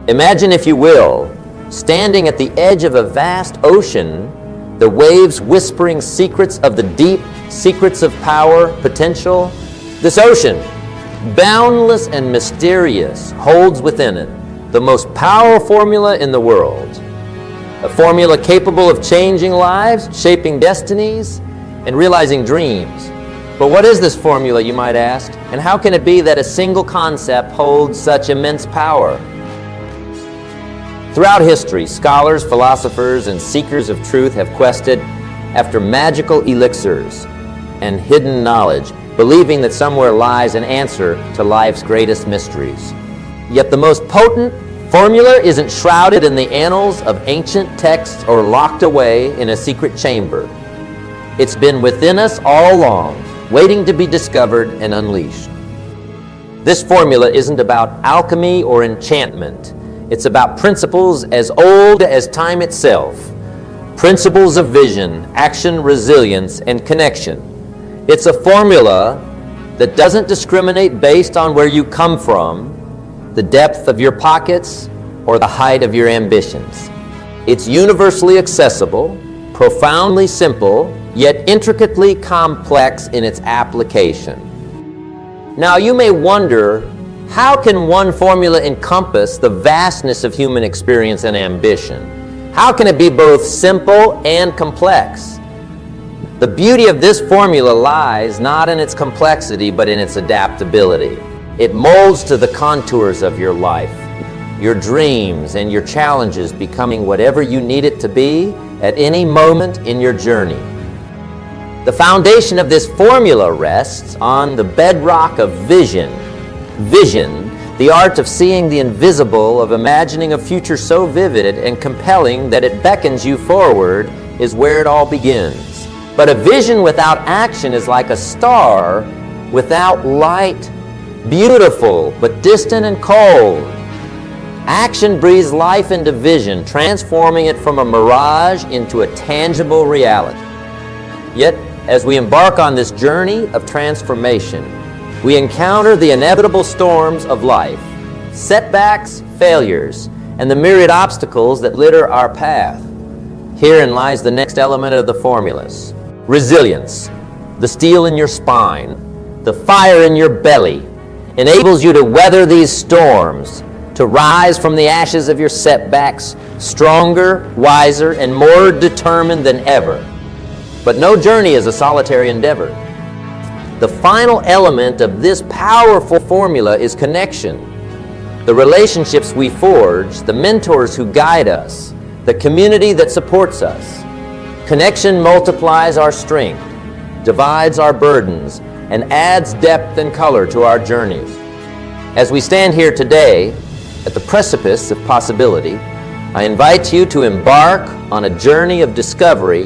Imagine, if you will, standing at the edge of a vast ocean, the waves whispering secrets of the deep, secrets of power, potential. This ocean, boundless and mysterious, holds within it the most powerful formula in the world. A formula capable of changing lives, shaping destinies, and realizing dreams. But what is this formula, you might ask? And how can it be that a single concept holds such immense power? Throughout history, scholars, philosophers, and seekers of truth have quested after magical elixirs and hidden knowledge, believing that somewhere lies an answer to life's greatest mysteries. Yet the most potent formula isn't shrouded in the annals of ancient texts or locked away in a secret chamber. It's been within us all along, waiting to be discovered and unleashed. This formula isn't about alchemy or enchantment. It's about principles as old as time itself. Principles of vision, action, resilience, and connection. It's a formula that doesn't discriminate based on where you come from, the depth of your pockets, or the height of your ambitions. It's universally accessible, profoundly simple, yet intricately complex in its application. Now you may wonder, how can one formula encompass the vastness of human experience and ambition? How can it be both simple and complex? The beauty of this formula lies not in its complexity, but in its adaptability. It molds to the contours of your life, your dreams and your challenges, becoming whatever you need it to be at any moment in your journey. The foundation of this formula rests on the bedrock of vision. Vision, the art of seeing the invisible, of imagining a future so vivid and compelling that it beckons you forward, is where it all begins. But a vision without action is like a star without light, beautiful but distant and cold. Action breathes life into vision, transforming it from a mirage into a tangible reality. Yet, as we embark on this journey of transformation, we encounter the inevitable storms of life, setbacks, failures, and the myriad obstacles that litter our path. Herein lies the next element of the formulas. Resilience, the steel in your spine, the fire in your belly, enables you to weather these storms, to rise from the ashes of your setbacks, stronger, wiser, and more determined than ever. But no journey is a solitary endeavor. The final element of this powerful formula is connection. The relationships we forge, the mentors who guide us, the community that supports us. Connection multiplies our strength, divides our burdens, and adds depth and color to our journey. As we stand here today, at the precipice of possibility, I invite you to embark on a journey of discovery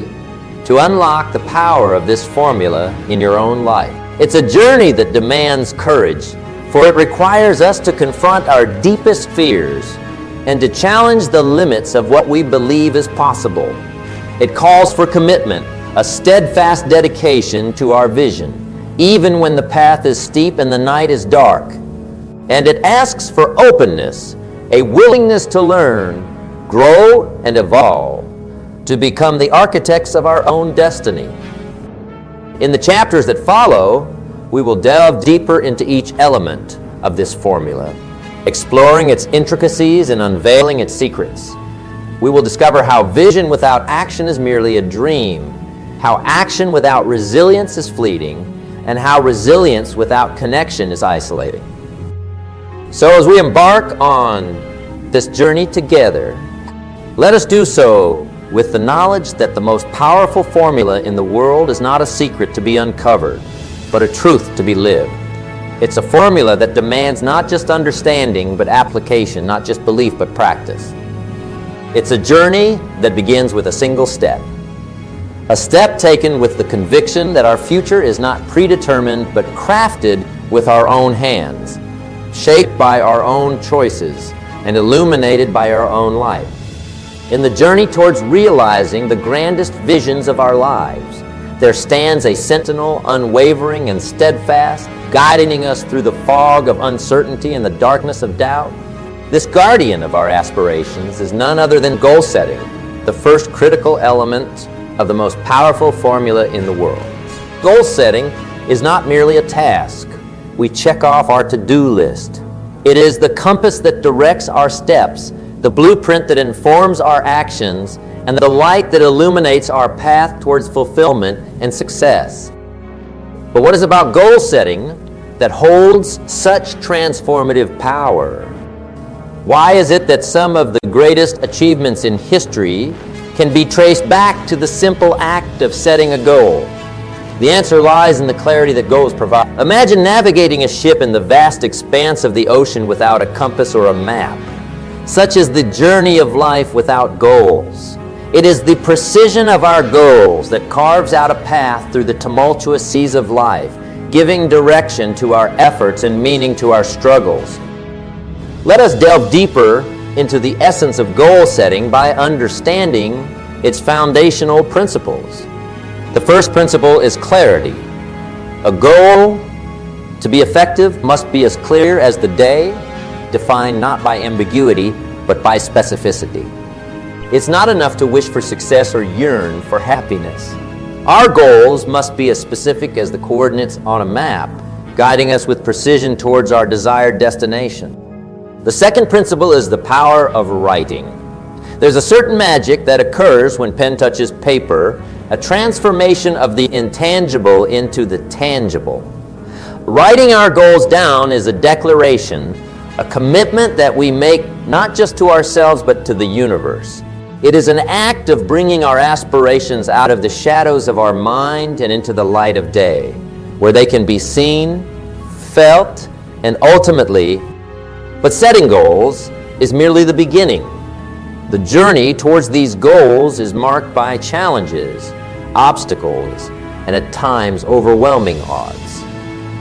to unlock the power of this formula in your own life. It's a journey that demands courage, for it requires us to confront our deepest fears and to challenge the limits of what we believe is possible. It calls for commitment, a steadfast dedication to our vision, even when the path is steep and the night is dark. And it asks for openness, a willingness to learn, grow, and evolve, to become the architects of our own destiny. In the chapters that follow, we will delve deeper into each element of this formula, exploring its intricacies and unveiling its secrets. We will discover how vision without action is merely a dream, how action without resilience is fleeting, and how resilience without connection is isolating. So as we embark on this journey together, let us do so with the knowledge that the most powerful formula in the world is not a secret to be uncovered, but a truth to be lived. It's a formula that demands not just understanding, but application, not just belief, but practice. It's a journey that begins with a single step. A step taken with the conviction that our future is not predetermined, but crafted with our own hands, shaped by our own choices, and illuminated by our own life. In the journey towards realizing the grandest visions of our lives, there stands a sentinel, unwavering and steadfast, guiding us through the fog of uncertainty and the darkness of doubt. This guardian of our aspirations is none other than goal setting, the first critical element of the most powerful formula in the world. Goal setting is not merely a task we check off our to-do list. It is the compass that directs our steps, the blueprint that informs our actions, and the light that illuminates our path towards fulfillment and success. But what is about goal setting that holds such transformative power? Why is it that some of the greatest achievements in history can be traced back to the simple act of setting a goal? The answer lies in the clarity that goals provide. Imagine navigating a ship in the vast expanse of the ocean without a compass or a map. Such is the journey of life without goals. It is the precision of our goals that carves out a path through the tumultuous seas of life, giving direction to our efforts and meaning to our struggles. Let us delve deeper into the essence of goal setting by understanding its foundational principles. The first principle is clarity. A goal, to be effective, must be as clear as the day, defined not by ambiguity, but by specificity. It's not enough to wish for success or yearn for happiness. Our goals must be as specific as the coordinates on a map, guiding us with precision towards our desired destination. The second principle is the power of writing. There's a certain magic that occurs when pen touches paper, a transformation of the intangible into the tangible. Writing our goals down is a declaration, a commitment that we make not just to ourselves but to the universe. It is an act of bringing our aspirations out of the shadows of our mind and into the light of day, where they can be seen, felt, and ultimately. But setting goals is merely the beginning. The journey towards these goals is marked by challenges, obstacles, and at times overwhelming odds.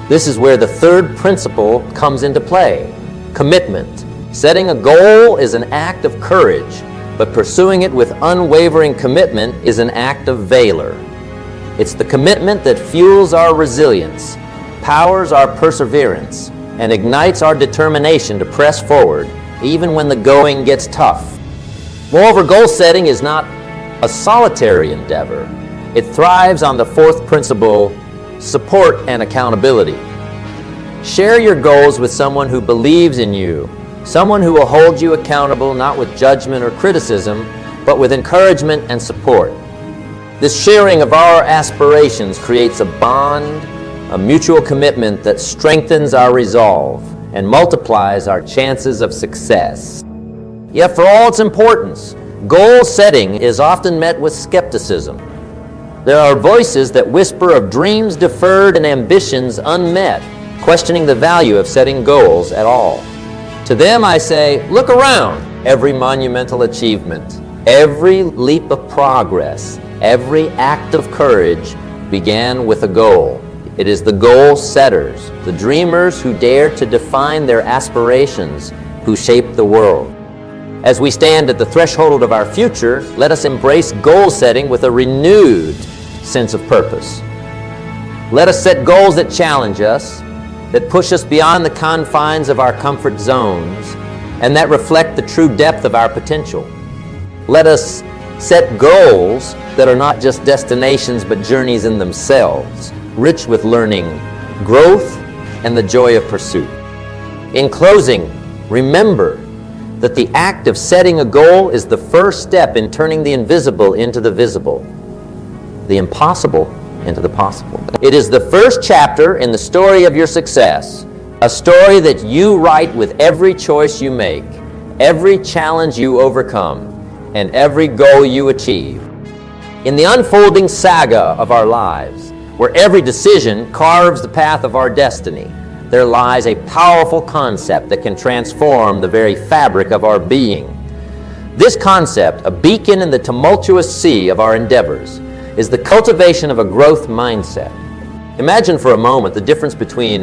This is where the third principle comes into play: commitment. Setting a goal is an act of courage, but pursuing it with unwavering commitment is an act of valor. It's the commitment that fuels our resilience, powers our perseverance, and ignites our determination to press forward even when the going gets tough. Moreover, goal setting is not a solitary endeavor. It thrives on the fourth principle: support and accountability. Share your goals with someone who believes in you, someone who will hold you accountable not with judgment or criticism, but with encouragement and support. This sharing of our aspirations creates a bond, a mutual commitment that strengthens our resolve and multiplies our chances of success. Yet for all its importance, goal setting is often met with skepticism. There are voices that whisper of dreams deferred and ambitions unmet, questioning the value of setting goals at all. To them I say, look around. Every monumental achievement, every leap of progress, every act of courage began with a goal. It is the goal setters, the dreamers who dare to define their aspirations, who shape the world. As we stand at the threshold of our future, let us embrace goal setting with a renewed sense of purpose. Let us set goals that challenge us, that push us beyond the confines of our comfort zones, and that reflect the true depth of our potential. Let us set goals that are not just destinations but journeys in themselves, rich with learning, growth, and the joy of pursuit. In closing, remember that the act of setting a goal is the first step in turning the invisible into the visible, the impossible into the possible. It is the first chapter in the story of your success, a story that you write with every choice you make, every challenge you overcome, and every goal you achieve. In the unfolding saga of our lives, where every decision carves the path of our destiny, there lies a powerful concept that can transform the very fabric of our being. This concept, a beacon in the tumultuous sea of our endeavors, is the cultivation of a growth mindset. Imagine for a moment the difference between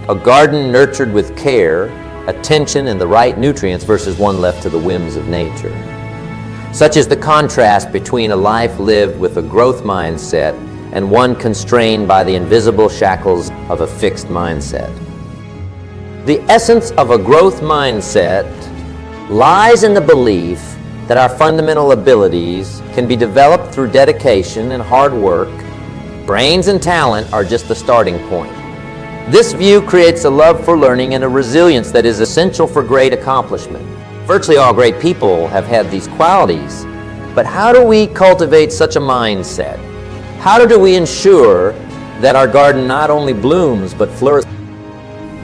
a garden nurtured with care, attention, and the right nutrients versus one left to the whims of nature. Such is the contrast between a life lived with a growth mindset and one constrained by the invisible shackles of a fixed mindset. The essence of a growth mindset lies in the belief that our fundamental abilities can be developed through dedication and hard work. Brains and talent are just the starting point. This view creates a love for learning and a resilience that is essential for great accomplishment. Virtually all great people have had these qualities, but how do we cultivate such a mindset? How do we ensure that our garden not only blooms but flourishes?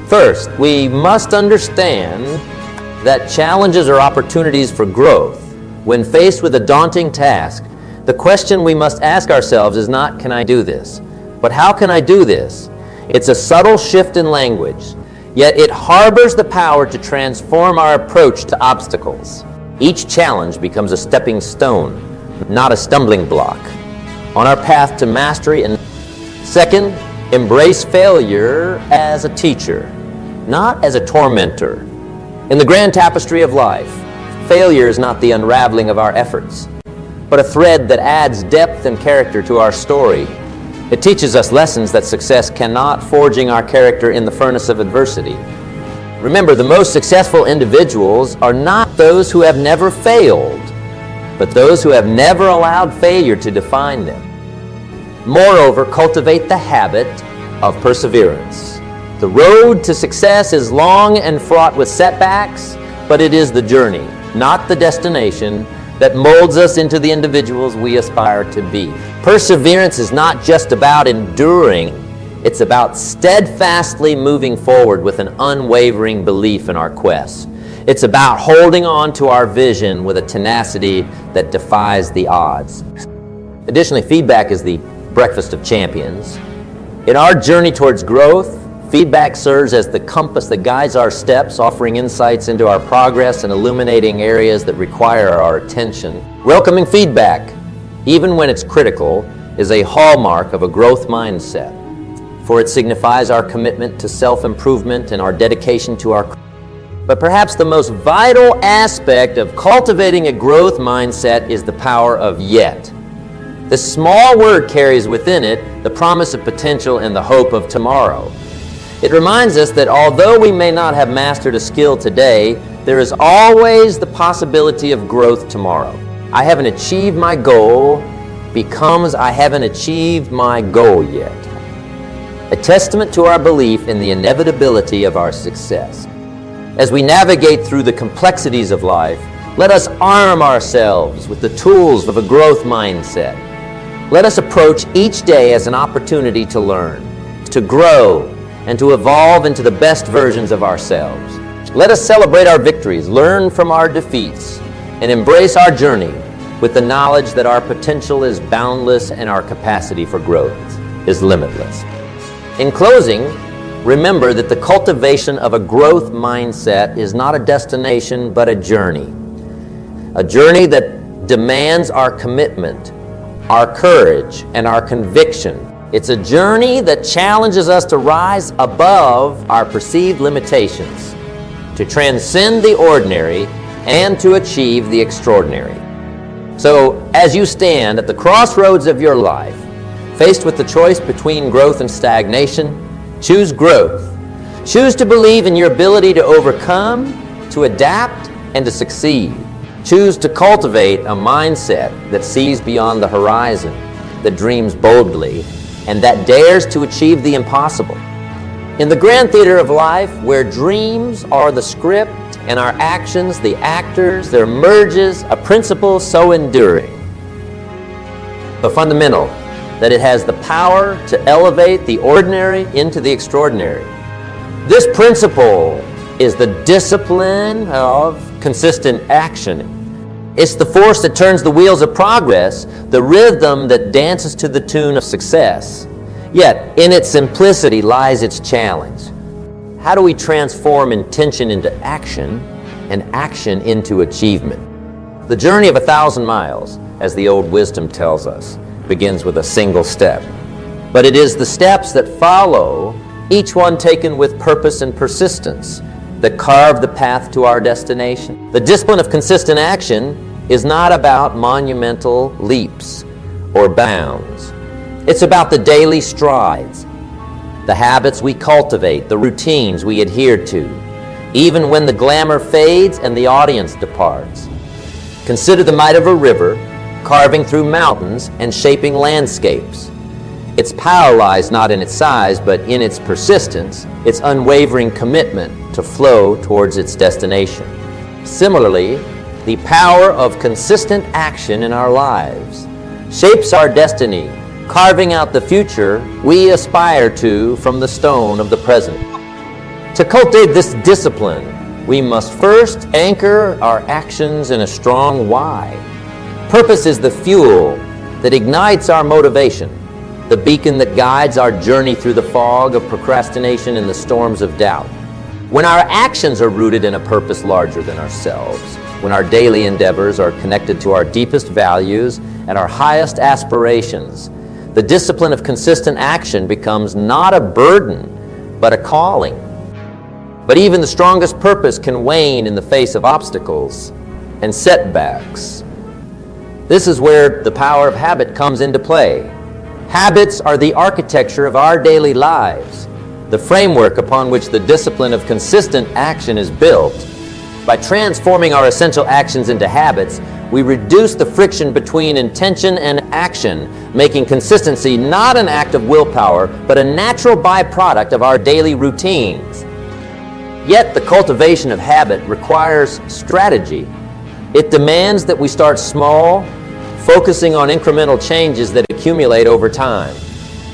First, we must understand that challenges are opportunities for growth. When faced with a daunting task, the question we must ask ourselves is not, can I do this? But how can I do this? It's a subtle shift in language, yet it harbors the power to transform our approach to obstacles. Each challenge becomes a stepping stone, not a stumbling block, on our path to mastery. And second, embrace failure as a teacher, not as a tormentor. In the grand tapestry of life, failure is not the unraveling of our efforts, but a thread that adds depth and character to our story. It teaches us lessons that success cannot, forging our character in the furnace of adversity. Remember, the most successful individuals are not those who have never failed, but those who have never allowed failure to define them. Moreover, cultivate the habit of perseverance. The road to success is long and fraught with setbacks, but it is the journey, not the destination, that molds us into the individuals we aspire to be. Perseverance is not just about enduring, it's about steadfastly moving forward with an unwavering belief in our quest. It's about holding on to our vision with a tenacity that defies the odds. Additionally, feedback is the breakfast of champions. In our journey towards growth, feedback serves as the compass that guides our steps, offering insights into our progress and illuminating areas that require our attention. Welcoming feedback, even when it's critical, is a hallmark of a growth mindset, for it signifies our commitment to self-improvement and our dedication to our. But perhaps the most vital aspect of cultivating a growth mindset is the power of yet. This small word carries within it the promise of potential and the hope of tomorrow. It reminds us that although we may not have mastered a skill today, there is always the possibility of growth tomorrow. I haven't achieved my goal becomes I haven't achieved my goal yet. A testament to our belief in the inevitability of our success. As we navigate through the complexities of life, let us arm ourselves with the tools of a growth mindset. Let us approach each day as an opportunity to learn, to grow, and to evolve into the best versions of ourselves. Let us celebrate our victories, learn from our defeats, and embrace our journey with the knowledge that our potential is boundless and our capacity for growth is limitless. In closing, remember that the cultivation of a growth mindset is not a destination but a journey that demands our commitment, our courage, and our conviction. It's a journey that challenges us to rise above our perceived limitations, to transcend the ordinary, and to achieve the extraordinary. So, as you stand at the crossroads of your life, faced with the choice between growth and stagnation, choose growth. Choose to believe in your ability to overcome, to adapt, and to succeed. Choose to cultivate a mindset that sees beyond the horizon, that dreams boldly, and that dares to achieve the impossible. In the grand theater of life, where dreams are the script and our actions the actors, there emerges a principle so enduring, the fundamental, that it has the power to elevate the ordinary into the extraordinary. This principle is the discipline of consistent action. It's the force that turns the wheels of progress, the rhythm that dances to the tune of success. Yet, in its simplicity lies its challenge. How do we transform intention into action and action into achievement? The journey of 1,000 miles, as the old wisdom tells us, begins with a single step. But it is the steps that follow, each one taken with purpose and persistence, that carve the path to our destination. The discipline of consistent action is not about monumental leaps or bounds. It's about the daily strides, the habits we cultivate, the routines we adhere to, even when the glamour fades and the audience departs. Consider the might of a river, carving through mountains and shaping landscapes. Its power lies not in its size, but in its persistence, its unwavering commitment to flow towards its destination. Similarly, the power of consistent action in our lives shapes our destiny, carving out the future we aspire to from the stone of the present. To cultivate this discipline, we must first anchor our actions in a strong why. Purpose is the fuel that ignites our motivation, the beacon that guides our journey through the fog of procrastination and the storms of doubt. When our actions are rooted in a purpose larger than ourselves, when our daily endeavors are connected to our deepest values and our highest aspirations, the discipline of consistent action becomes not a burden, but a calling. But even the strongest purpose can wane in the face of obstacles and setbacks. This is where the power of habit comes into play. Habits are the architecture of our daily lives, the framework upon which the discipline of consistent action is built. By transforming our essential actions into habits, we reduce the friction between intention and action, making consistency not an act of willpower, but a natural byproduct of our daily routines. Yet the cultivation of habit requires strategy. It demands that we start small, focusing on incremental changes that accumulate over time.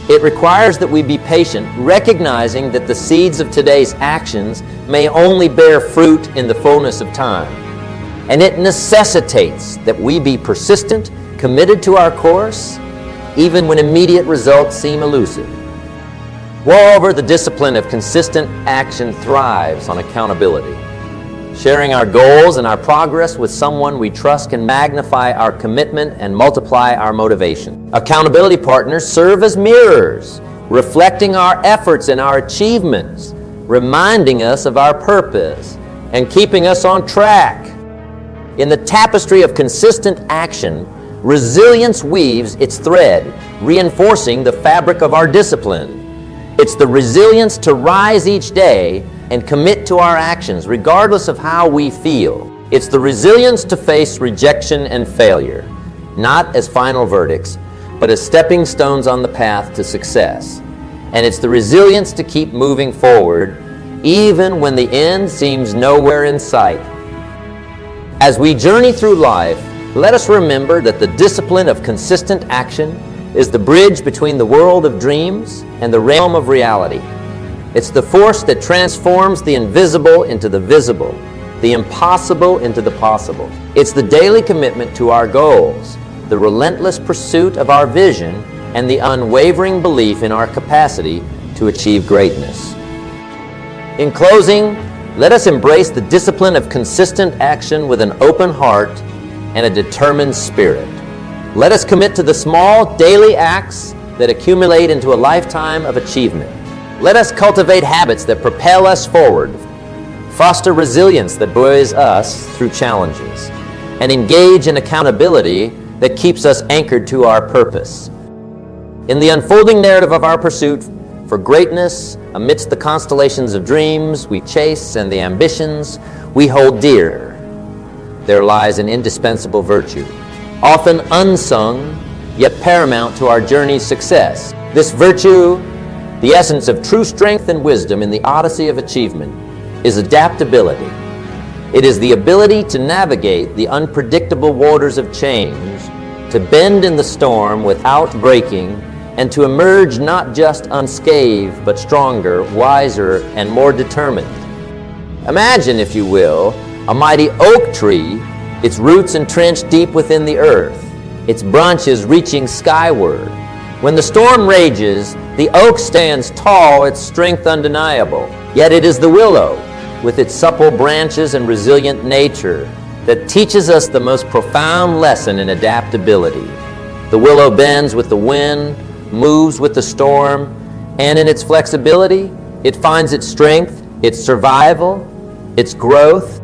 It requires that we be patient, recognizing that the seeds of today's actions may only bear fruit in the fullness of time. And it necessitates that we be persistent, committed to our course, even when immediate results seem elusive. Moreover, the discipline of consistent action thrives on accountability. Sharing our goals and our progress with someone we trust can magnify our commitment and multiply our motivation. Accountability partners serve as mirrors, reflecting our efforts and our achievements, reminding us of our purpose, and keeping us on track. In the tapestry of consistent action, resilience weaves its thread, reinforcing the fabric of our discipline. It's the resilience to rise each day and commit to our actions, regardless of how we feel. It's the resilience to face rejection and failure, not as final verdicts, but as stepping stones on the path to success. And it's the resilience to keep moving forward, even when the end seems nowhere in sight. As we journey through life, let us remember that the discipline of consistent action is the bridge between the world of dreams and the realm of reality. It's the force that transforms the invisible into the visible, the impossible into the possible. It's the daily commitment to our goals, the relentless pursuit of our vision, and the unwavering belief in our capacity to achieve greatness. In closing, let us embrace the discipline of consistent action with an open heart and a determined spirit. Let us commit to the small daily acts that accumulate into a lifetime of achievement. Let us cultivate habits that propel us forward, foster resilience that buoys us through challenges, and engage in accountability that keeps us anchored to our purpose. In the unfolding narrative of our pursuit for greatness, amidst the constellations of dreams we chase and the ambitions we hold dear, there lies an indispensable virtue, often unsung, yet paramount to our journey's success. This virtue, the essence of true strength and wisdom in the odyssey of achievement, is adaptability. It is the ability to navigate the unpredictable waters of change, to bend in the storm without breaking, and to emerge not just unscathed, but stronger, wiser, and more determined. Imagine, if you will, a mighty oak tree, its roots entrenched deep within the earth, its branches reaching skyward. When the storm rages, the oak stands tall, its strength undeniable. Yet it is the willow, with its supple branches and resilient nature, that teaches us the most profound lesson in adaptability. The willow bends with the wind, moves with the storm, and in its flexibility, it finds its strength, its survival, its growth.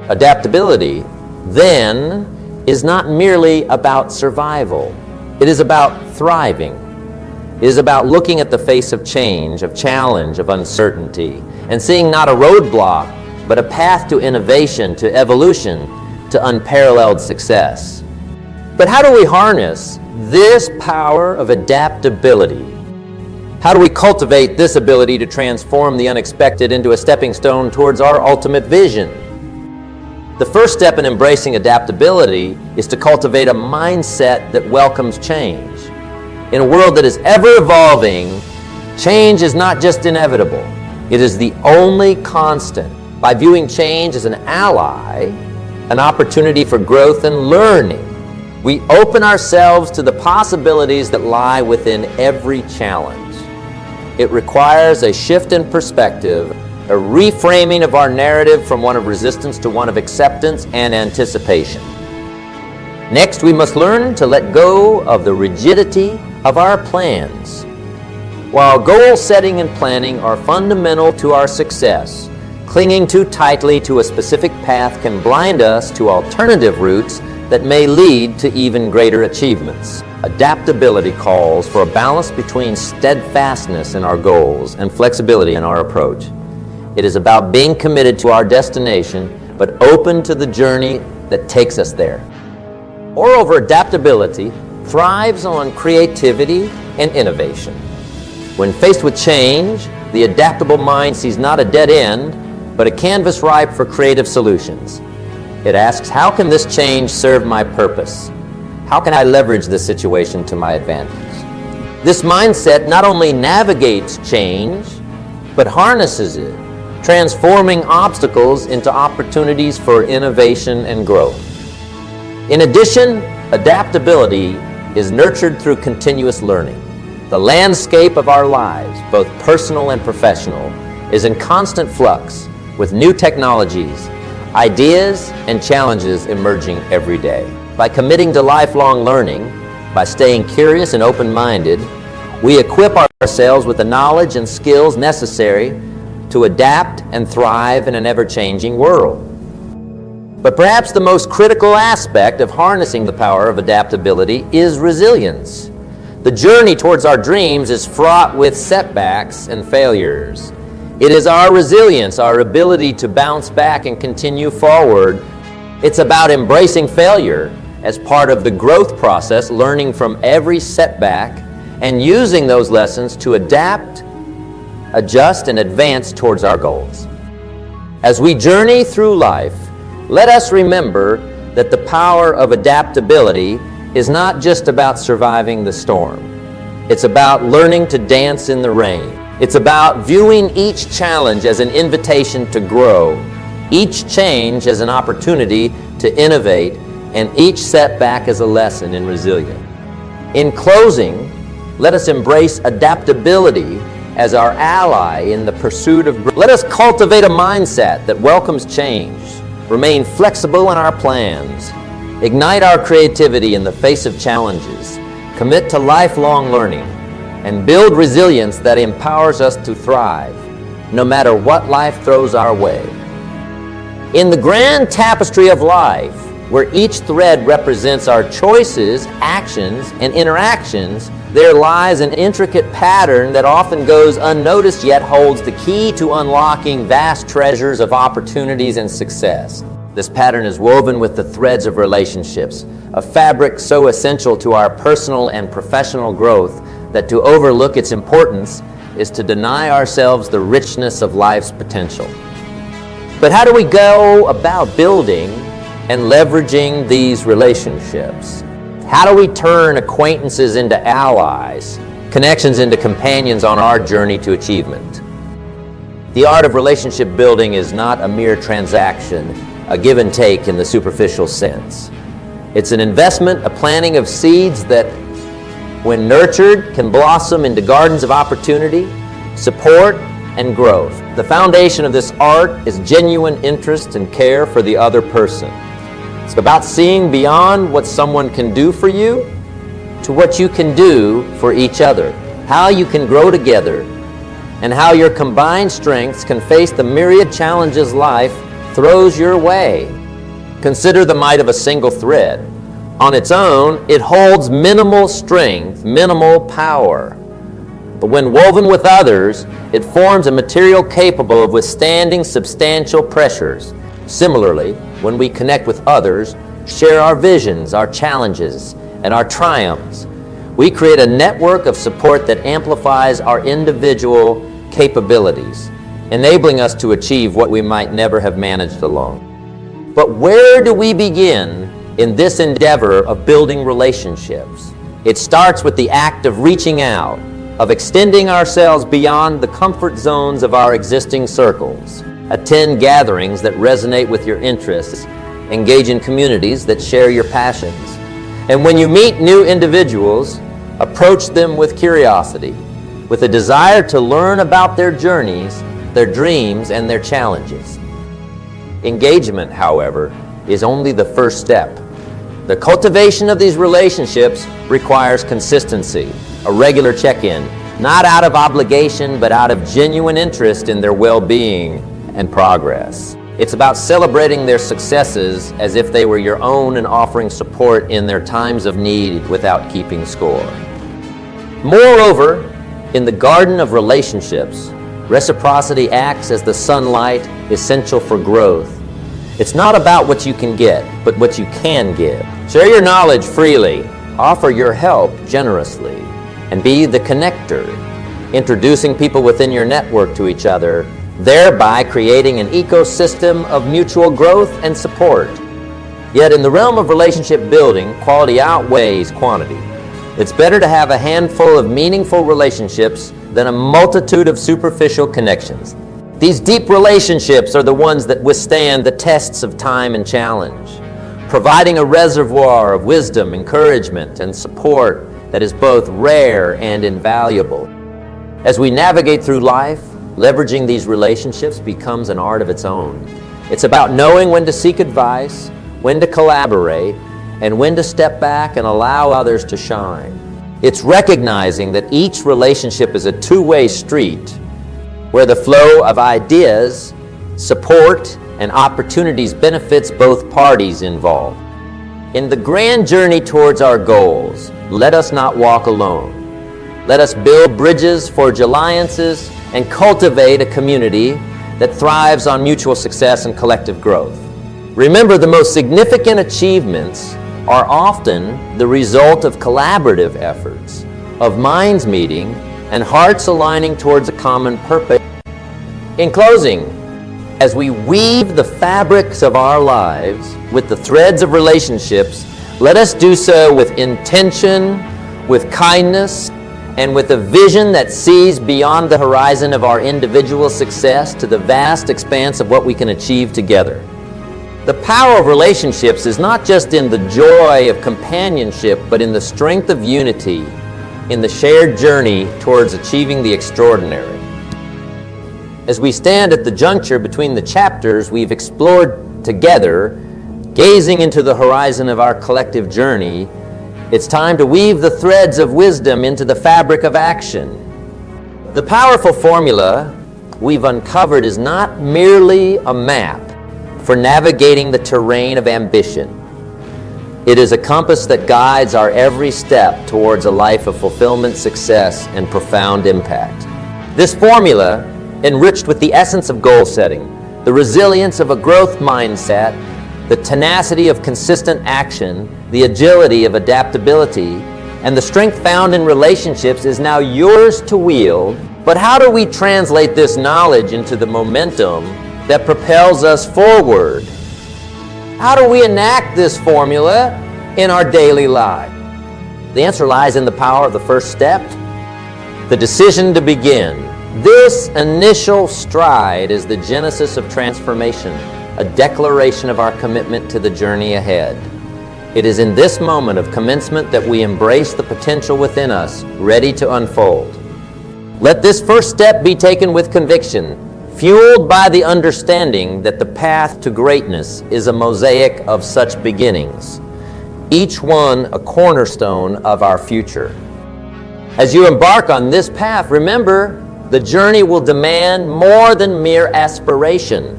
Adaptability, then, is not merely about survival. It is about thriving. It is about looking at the face of change, of challenge, of uncertainty, and seeing not a roadblock, but a path to innovation, to evolution, to unparalleled success. But how do we harness this power of adaptability? How do we cultivate this ability to transform the unexpected into a stepping stone towards our ultimate vision? The first step in embracing adaptability is to cultivate a mindset that welcomes change. In a world that is ever evolving, change is not just inevitable, it is the only constant. By viewing change as an ally, an opportunity for growth and learning, we open ourselves to the possibilities that lie within every challenge. It requires a shift in perspective, a reframing of our narrative from one of resistance to one of acceptance and anticipation. Next, we must learn to let go of the rigidity of our plans. While goal setting and planning are fundamental to our success, clinging too tightly to a specific path can blind us to alternative routes that may lead to even greater achievements. Adaptability calls for a balance between steadfastness in our goals and flexibility in our approach. It is about being committed to our destination, but open to the journey that takes us there. Moreover, adaptability thrives on creativity and innovation. When faced with change, the adaptable mind sees not a dead end, but a canvas ripe for creative solutions. It asks, how can this change serve my purpose? How can I leverage this situation to my advantage? This mindset not only navigates change, but harnesses it, transforming obstacles into opportunities for innovation and growth. In addition, adaptability is nurtured through continuous learning. The landscape of our lives, both personal and professional, is in constant flux with new technologies, ideas, and challenges emerging every day. By committing to lifelong learning, by staying curious and open-minded, we equip ourselves with the knowledge and skills necessary to adapt and thrive in an ever-changing world. But perhaps the most critical aspect of harnessing the power of adaptability is resilience. The journey towards our dreams is fraught with setbacks and failures. It is our resilience, our ability to bounce back and continue forward. It's about embracing failure as part of the growth process, learning from every setback and using those lessons to adapt, adjust, and advance towards our goals. As we journey through life, let us remember that the power of adaptability is not just about surviving the storm. It's about learning to dance in the rain. It's about viewing each challenge as an invitation to grow, each change as an opportunity to innovate, and each setback as a lesson in resilience. In closing, let us embrace adaptability as our ally in the pursuit of growth. Let us cultivate a mindset that welcomes change, remain flexible in our plans, ignite our creativity in the face of challenges, commit to lifelong learning, and build resilience that empowers us to thrive, no matter what life throws our way. In the grand tapestry of life, where each thread represents our choices, actions, and interactions, there lies an intricate pattern that often goes unnoticed yet holds the key to unlocking vast treasures of opportunities and success. This pattern is woven with the threads of relationships, a fabric so essential to our personal and professional growth that to overlook its importance is to deny ourselves the richness of life's potential. But how do we go about building and leveraging these relationships? How do we turn acquaintances into allies, connections into companions on our journey to achievement? The art of relationship building is not a mere transaction, a give and take in the superficial sense. It's an investment, a planting of seeds that, when nurtured, can blossom into gardens of opportunity, support, and growth. The foundation of this art is genuine interest and care for the other person. It's about seeing beyond what someone can do for you to what you can do for each other, how you can grow together, and how your combined strengths can face the myriad challenges life throws your way. Consider the might of a single thread. On its own, it holds minimal strength, minimal power. But when woven with others, it forms a material capable of withstanding substantial pressures. Similarly, when we connect with others, share our visions, our challenges, and our triumphs, we create a network of support that amplifies our individual capabilities, enabling us to achieve what we might never have managed alone. But where do we begin in this endeavor of building relationships? It starts with the act of reaching out, of extending ourselves beyond the comfort zones of our existing circles. Attend gatherings that resonate with your interests. Engage in communities that share your passions. And when you meet new individuals, approach them with curiosity, with a desire to learn about their journeys, their dreams, and their challenges. Engagement, however, is only the first step. The cultivation of these relationships requires consistency, a regular check-in, not out of obligation, but out of genuine interest in their well-being and progress. It's about celebrating their successes as if they were your own and offering support in their times of need without keeping score. Moreover, in the garden of relationships, reciprocity acts as the sunlight essential for growth. It's not about what you can get, but what you can give. Share your knowledge freely, offer your help generously, and be the connector, introducing people within your network to each other, thereby creating an ecosystem of mutual growth and support. Yet in the realm of relationship building, quality outweighs quantity. It's better to have a handful of meaningful relationships than a multitude of superficial connections. These deep relationships are the ones that withstand the tests of time and challenge, providing a reservoir of wisdom, encouragement, and support that is both rare and invaluable. As we navigate through life, leveraging these relationships becomes an art of its own. It's about knowing when to seek advice, when to collaborate, and when to step back and allow others to shine. It's recognizing that each relationship is a two-way street where the flow of ideas, support, and opportunities benefits both parties involved. In the grand journey towards our goals, let us not walk alone. Let us build bridges, forge alliances, and cultivate a community that thrives on mutual success and collective growth. Remember, the most significant achievements are often the result of collaborative efforts, of minds meeting and hearts aligning towards a common purpose. In closing, as we weave the fabrics of our lives with the threads of relationships, let us do so with intention, with kindness, and with a vision that sees beyond the horizon of our individual success to the vast expanse of what we can achieve together. The power of relationships is not just in the joy of companionship, but in the strength of unity, in the shared journey towards achieving the extraordinary. As we stand at the juncture between the chapters we've explored together, gazing into the horizon of our collective journey, it's time to weave the threads of wisdom into the fabric of action. The powerful formula we've uncovered is not merely a map for navigating the terrain of ambition. It is a compass that guides our every step towards a life of fulfillment, success, and profound impact. This formula, enriched with the essence of goal setting, the resilience of a growth mindset, the tenacity of consistent action, the agility of adaptability, and the strength found in relationships is now yours to wield. But how do we translate this knowledge into the momentum that propels us forward? How do we enact this formula in our daily life? The answer lies in the power of the first step, the decision to begin. This initial stride is the genesis of transformation, a declaration of our commitment to the journey ahead. It is in this moment of commencement that we embrace the potential within us, ready to unfold. Let this first step be taken with conviction, fueled by the understanding that the path to greatness is a mosaic of such beginnings, each one a cornerstone of our future. As you embark on this path, remember, the journey will demand more than mere aspiration.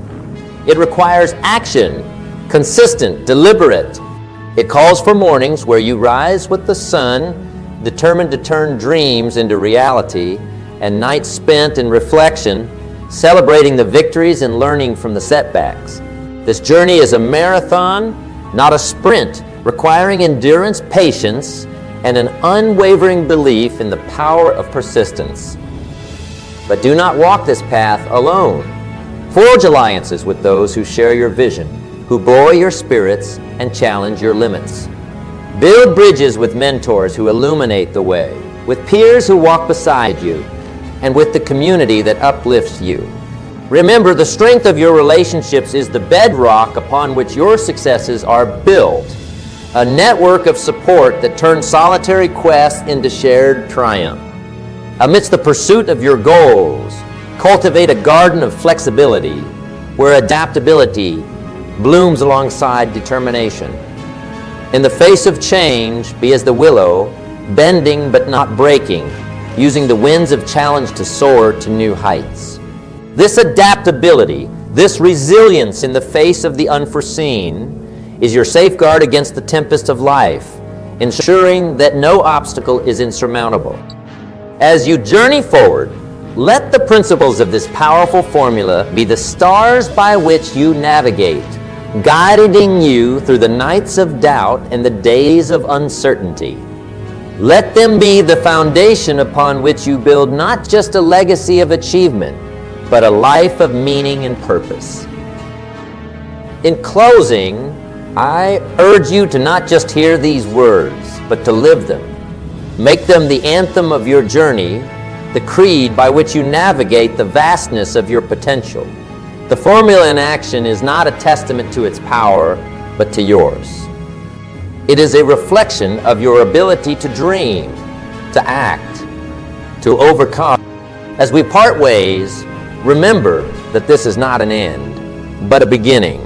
It requires action, consistent, deliberate. It calls for mornings where you rise with the sun, determined to turn dreams into reality, and nights spent in reflection, celebrating the victories and learning from the setbacks. This journey is a marathon, not a sprint, requiring endurance, patience, and an unwavering belief in the power of persistence. But do not walk this path alone. Forge alliances with those who share your vision, who buoy your spirits and challenge your limits. Build bridges with mentors who illuminate the way, with peers who walk beside you, and with the community that uplifts you. Remember, the strength of your relationships is the bedrock upon which your successes are built, a network of support that turns solitary quests into shared triumph. Amidst the pursuit of your goals, cultivate a garden of flexibility where adaptability blooms alongside determination. In the face of change, be as the willow, bending but not breaking, using the winds of challenge to soar to new heights. This adaptability, this resilience in the face of the unforeseen, is your safeguard against the tempest of life, ensuring that no obstacle is insurmountable. As you journey forward, let the principles of this powerful formula be the stars by which you navigate, guiding you through the nights of doubt and the days of uncertainty. Let them be the foundation upon which you build not just a legacy of achievement, but a life of meaning and purpose. In closing, I urge you to not just hear these words, but to live them. Make them the anthem of your journey, the creed by which you navigate the vastness of your potential. The formula in action is not a testament to its power, but to yours. It is a reflection of your ability to dream, to act, to overcome. As we part ways, remember that this is not an end, but a beginning,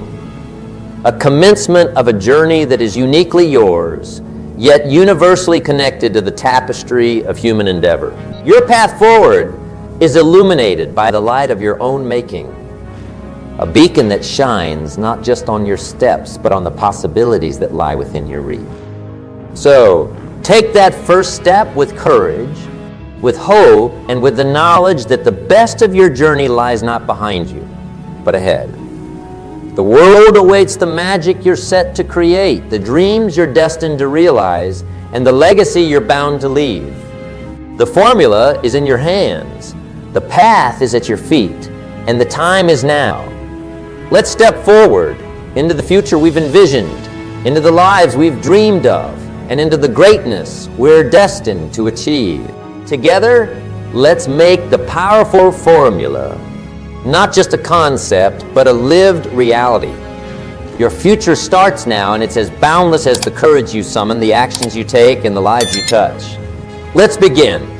a commencement of a journey that is uniquely yours, yet universally connected to the tapestry of human endeavor. Your path forward is illuminated by the light of your own making, a beacon that shines not just on your steps, but on the possibilities that lie within your reach. So, take that first step with courage, with hope, and with the knowledge that the best of your journey lies not behind you, but ahead. The world awaits the magic you're set to create, the dreams you're destined to realize, and the legacy you're bound to leave. The formula is in your hands, the path is at your feet, and the time is now. Let's step forward into the future we've envisioned, into the lives we've dreamed of, and into the greatness we're destined to achieve. Together, let's make the powerful formula not just a concept, but a lived reality. Your future starts now, and it's as boundless as the courage you summon, the actions you take, and the lives you touch. Let's begin.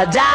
die.